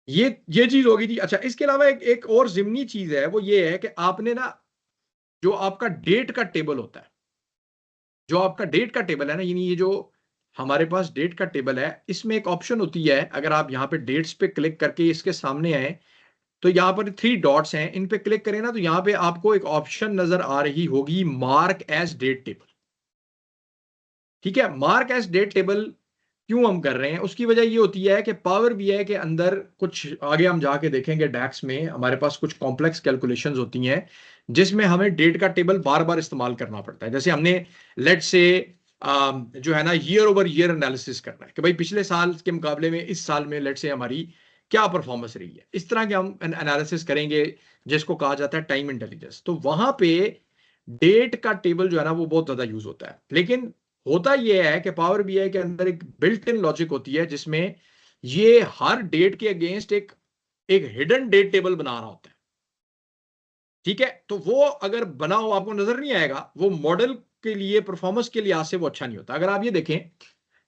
ये चीज होगी जी। अच्छा, इसके अलावा एक और जिमनी चीज है, वो ये है कि आपने ना जो आपका डेट का टेबल होता है, जो आपका डेट का टेबल है ना, यानी ये जो हमारे पास डेट का टेबल है, इसमें एक ऑप्शन होती है, अगर आप यहाँ पे डेट्स पे क्लिक करके इसके सामने आए तो यहाँ पर 3 डॉट्स हैं, इन पे क्लिक करें ना तो यहाँ पे आपको एक ऑप्शन नजर आ रही होगी, मार्क एज डेट टेबल। ठीक है, मार्क एज डेट टेबल क्यों हम कर रहे हैं, उसकी वजह ये होती है कि पावर बीआई के अंदर कुछ आगे हम जाके देखेंगे, डैक्स में हमारे पास कुछ कॉम्प्लेक्स कैलकुलेशंस होती हैं जिसमें हमें डेट का टेबल बार बार इस्तेमाल करना पड़ता है। जैसे हमने लेट से जो है ना ईयर ओवर ईयर एनालिसिस करना है कि भाई पिछले साल के मुकाबले में इस साल में लेट से हमारी क्या परफॉर्मेंस रही है, इस तरह के हम एनालिसिस करेंगे जिसको कहा जाता है टाइम इंटेलिजेंस। तो वहां पे डेट का टेबल जो है ना वो बहुत ज्यादा यूज होता है। लेकिन होता यह है कि पावर बीआई के अंदर एक बिल्ट इन लॉजिक होती है जिसमें ये हर डेट के अगेंस्ट एक एक हिडन डेट टेबल बना रहा होता है। ठीक है, तो वो अगर बना हो आपको नजर नहीं आएगा, वो मॉडल के लिए परफॉर्मेंस के लिहाज से वो अच्छा नहीं होता। अगर आप ये देखें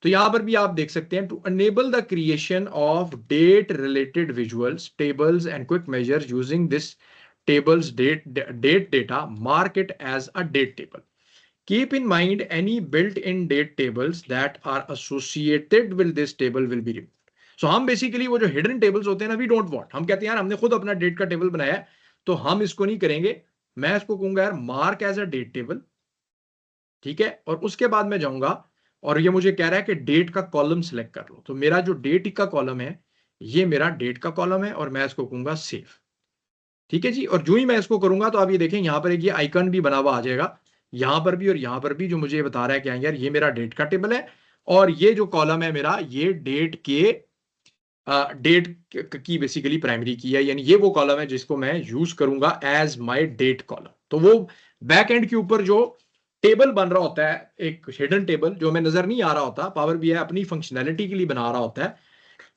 तो यहां पर भी आप देख सकते हैं, to enable the creation of date related visuals tables and quick measures using this tables date data, mark it as a date table. Keep in mind any built-in date tables that are associated with this table will be removed. So हम basically वो जो hidden tables होते हैं ना, we don't want, हम कहते हैं यार हमने खुद अपना डेट का टेबल बनाया है तो हम इसको नहीं करेंगे। मैं इसको कहूंगा यार mark as a date table. ठीक है, और उसके बाद मैं जाऊंगा और ये मुझे कह रहा है कि डेट का कॉलम सिलेक्ट कर लो, तो मेरा जो डेट का कॉलम है ये मेरा डेट का कॉलम है और मैं इसको कहूंगा सेव। ठीक है जी, और जो ही मैं इसको करूंगा तो आप ये देखें यहाँ पर एक ये आइकन भी बना हुआ आ जाएगा, यहाँ पर भी और यहाँ पर भी, जो मुझे बता रहा है कि यार ये मेरा डेट का टेबल है और ये जो कॉलम है मेरा ये डेट के डेट की बेसिकली प्राइमरी की है, यानी ये वो कॉलम है जिसको मैं यूज करूंगा एज माय डेट कॉलम। तो वो बैक एंड के ऊपर जो टेबल बन रहा होता है, एक हिडन टेबल जो हमें नजर नहीं आ रहा होता, पावर बीआई अपनी फंक्शनैलिटी के लिए बना रहा होता है,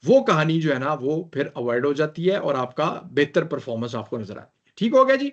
वो कहानी जो है ना वो फिर अवॉइड हो जाती है और आपका बेहतर परफॉर्मेंस आपको नजर आती है। ठीक हो गया जी।